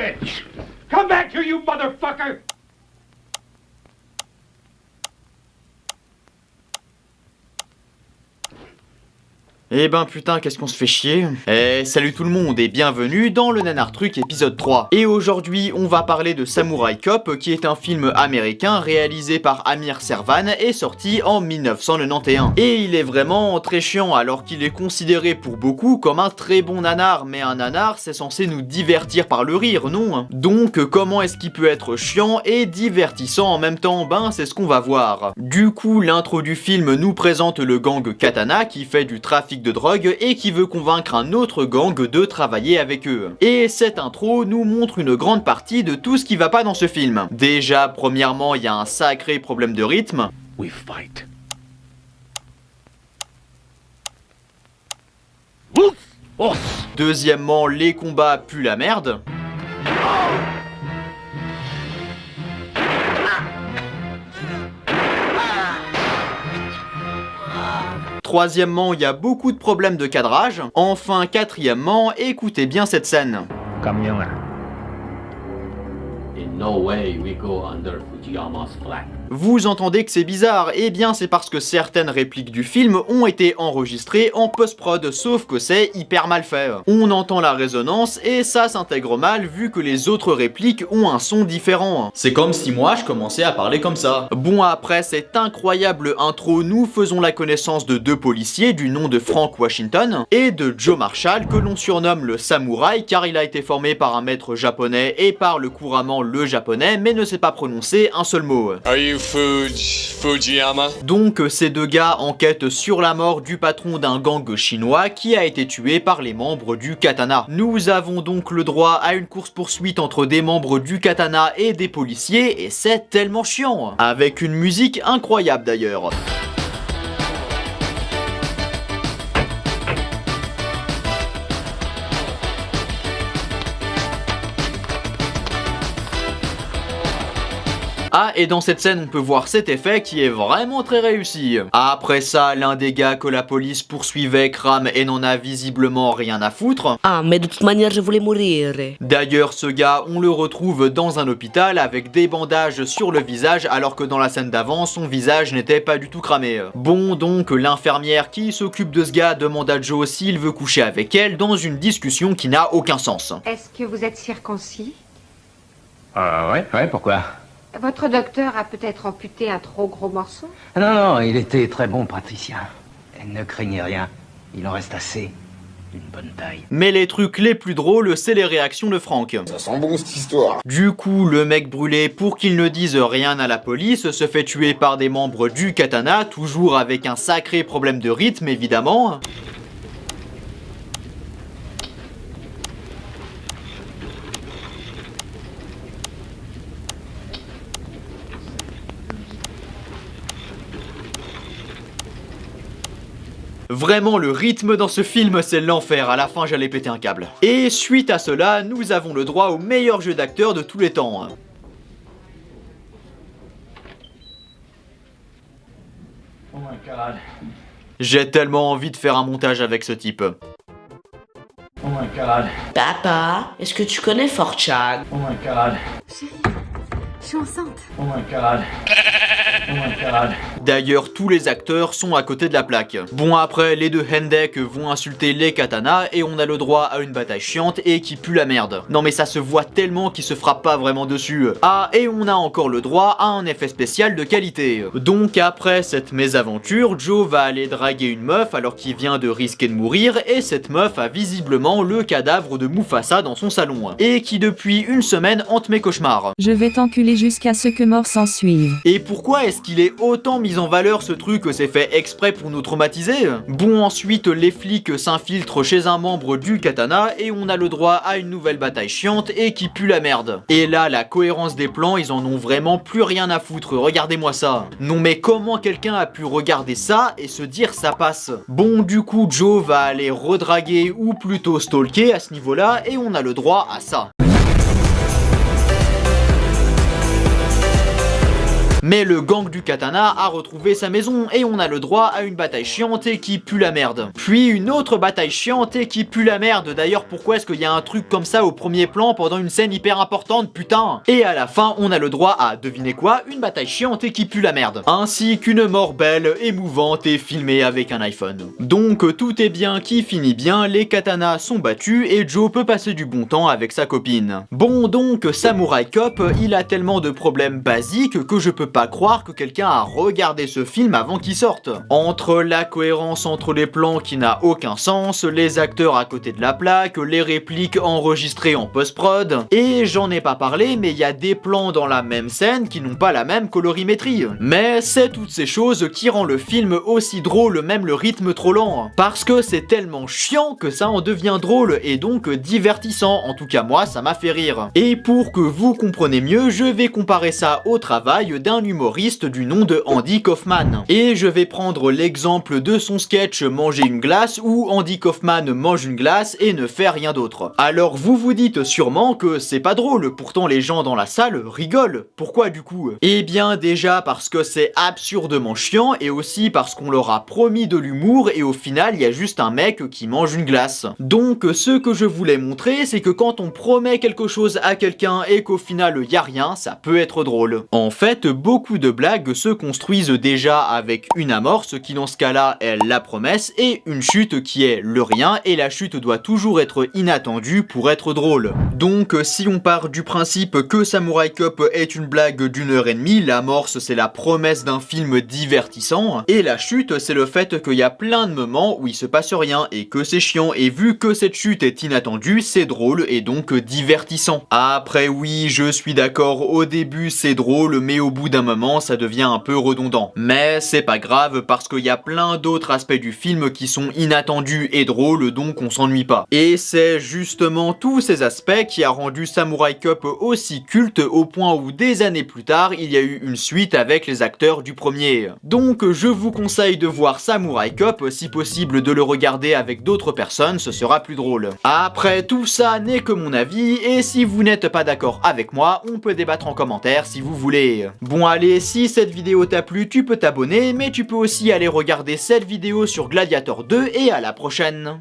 bitch! Come back here, you motherfucker! Eh ben putain, qu'est-ce qu'on se fait chier. Salut tout le monde et bienvenue dans le Nanar Truc épisode 3. Et aujourd'hui, on va parler de Samurai Cop, qui est un film américain réalisé par Amir Servan et sorti en 1991. Et il est vraiment très chiant, alors qu'il est considéré pour beaucoup comme un très bon nanar, mais un nanar, c'est censé nous divertir par le rire, non? Donc, comment est-ce qu'il peut être chiant et divertissant en même temps? Ben, c'est ce qu'on va voir. Du coup, l'intro du film nous présente le gang Katana, qui fait du trafic de drogue et qui veut convaincre un autre gang de travailler avec eux. Et cette intro nous montre une grande partie de tout ce qui va pas dans ce film. Déjà, premièrement, il y a un sacré problème de rythme. We fight. Deuxièmement, les combats puent la merde. Troisièmement, il y a beaucoup de problèmes de cadrage. Enfin, quatrièmement, écoutez bien cette scène. Camion. In no way we go under Fujiyama's flag. Vous entendez que c'est bizarre? Eh bien c'est parce que certaines répliques du film ont été enregistrées en post-prod, sauf que c'est hyper mal fait. On entend la résonance et ça s'intègre mal vu que les autres répliques ont un son différent. C'est comme si moi je commençais à parler comme ça. Bon, après cette incroyable intro, nous faisons la connaissance de deux policiers du nom de Frank Washington et de Joe Marshall, que l'on surnomme le samouraï car il a été formé par un maître japonais et parle couramment le japonais mais ne sait pas prononcer un seul mot. Are you Fujiyama? Donc ces deux gars enquêtent sur la mort du patron d'un gang chinois qui a été tué par les membres du Katana. Nous avons donc le droit à une course-poursuite entre des membres du Katana et des policiers et c'est tellement chiant. Avec une musique incroyable d'ailleurs. Ah, et dans cette scène, on peut voir cet effet qui est vraiment très réussi. Après ça, l'un des gars que la police poursuivait crame et n'en a visiblement rien à foutre. Ah, mais de toute manière, je voulais mourir. D'ailleurs, ce gars, on le retrouve dans un hôpital avec des bandages sur le visage, alors que dans la scène d'avant, son visage n'était pas du tout cramé. Bon, donc, l'infirmière qui s'occupe de ce gars demande à Joe s'il veut coucher avec elle dans une discussion qui n'a aucun sens. Est-ce que vous êtes circoncis? Ouais, pourquoi? Votre docteur a peut-être amputé un trop gros morceau? Non, il était très bon praticien. Elle ne craignait rien. Il en reste assez. Une bonne taille. Mais les trucs les plus drôles, c'est les réactions de Frank. Ça sent bon cette histoire. Du coup, le mec brûlé, pour qu'il ne dise rien à la police, se fait tuer par des membres du Katana, toujours avec un sacré problème de rythme évidemment. Vraiment, le rythme dans ce film, c'est l'enfer. À la fin, j'allais péter un câble. Et suite à cela, nous avons le droit au meilleur jeu d'acteur de tous les temps. Oh my god. J'ai tellement envie de faire un montage avec ce type. Oh my god. Papa, est-ce que tu connais 4chan? Oh my god. Chérie, je suis enceinte. Oh my god. Oh my god. D'ailleurs, tous les acteurs sont à côté de la plaque. Bon, après, les deux Hendek vont insulter les katanas et on a le droit à une bataille chiante et qui pue la merde. Non mais ça se voit tellement qu'il se frappe pas vraiment dessus. Ah, et on a encore le droit à un effet spécial de qualité. Donc après cette mésaventure, Joe va aller draguer une meuf alors qu'il vient de risquer de mourir et cette meuf a visiblement le cadavre de Mufasa dans son salon. Et qui depuis une semaine hante mes cauchemars. Je vais t'enculer jusqu'à ce que mort s'en suive. Et pourquoi est-ce qu'il est autant mis en valeur ce truc? C'est fait exprès pour nous traumatiser? Bon, ensuite les flics s'infiltrent chez un membre du Katana et on a le droit à une nouvelle bataille chiante et qui pue la merde. Et là, la cohérence des plans, ils en ont vraiment plus rien à foutre, regardez-moi ça. Non mais comment quelqu'un a pu regarder ça et se dire ça passe? Bon, du coup Joe va aller redraguer ou plutôt stalker à ce niveau-là et on a le droit à ça. Mais le gang du katana a retrouvé sa maison et on a le droit à une bataille chiante et qui pue la merde. Puis une autre bataille chiante et qui pue la merde. D'ailleurs, pourquoi est-ce qu'il y a un truc comme ça au premier plan pendant une scène hyper importante, putain? Et à la fin, on a le droit à, devinez quoi, une bataille chiante et qui pue la merde. Ainsi qu'une mort belle, émouvante et filmée avec un iPhone. Donc tout est bien qui finit bien, les katanas sont battus et Joe peut passer du bon temps avec sa copine. Bon donc, Samurai Cop, il a tellement de problèmes basiques que je peux pas croire que quelqu'un a regardé ce film avant qu'il sorte. Entre la cohérence entre les plans qui n'a aucun sens, les acteurs à côté de la plaque, les répliques enregistrées en post-prod, et j'en ai pas parlé mais il y a des plans dans la même scène qui n'ont pas la même colorimétrie. Mais c'est toutes ces choses qui rend le film aussi drôle, même le rythme trop lent. Parce que c'est tellement chiant que ça en devient drôle et donc divertissant, en tout cas moi ça m'a fait rire. Et pour que vous compreniez mieux, je vais comparer ça au travail d'un humoriste du nom de Andy Kaufman. Et je vais prendre l'exemple de son sketch Manger une glace où Andy Kaufman mange une glace et ne fait rien d'autre. Alors vous vous dites sûrement que c'est pas drôle, pourtant les gens dans la salle rigolent. Pourquoi du coup? Eh bien déjà parce que c'est absurdement chiant et aussi parce qu'on leur a promis de l'humour et au final il y a juste un mec qui mange une glace. Donc ce que je voulais montrer, c'est que quand on promet quelque chose à quelqu'un et qu'au final il y a rien, ça peut être drôle. En fait, beaucoup de blagues se construisent déjà avec une amorce qui dans ce cas-là est la promesse et une chute qui est le rien et la chute doit toujours être inattendue pour être drôle. Donc si on part du principe que Samurai Cop est une blague d'1h30, l'amorce c'est la promesse d'un film divertissant et la chute c'est le fait qu'il y a plein de moments où il se passe rien et que c'est chiant et vu que cette chute est inattendue, c'est drôle et donc divertissant. Après oui, je suis d'accord, au début c'est drôle mais au bout d'un moment ça devient un peu redondant. Mais c'est pas grave parce qu'il y a plein d'autres aspects du film qui sont inattendus et drôles donc on s'ennuie pas. Et c'est justement tous ces aspects qui a rendu Samurai Cop aussi culte au point où des années plus tard il y a eu une suite avec les acteurs du premier. Donc je vous conseille de voir Samurai Cop, si possible de le regarder avec d'autres personnes, ce sera plus drôle. Après tout ça n'est que mon avis et si vous n'êtes pas d'accord avec moi, on peut débattre en commentaire si vous voulez. Bon allez, si cette vidéo t'a plu, tu peux t'abonner mais tu peux aussi aller regarder cette vidéo sur Gladiator 2 et à la prochaine.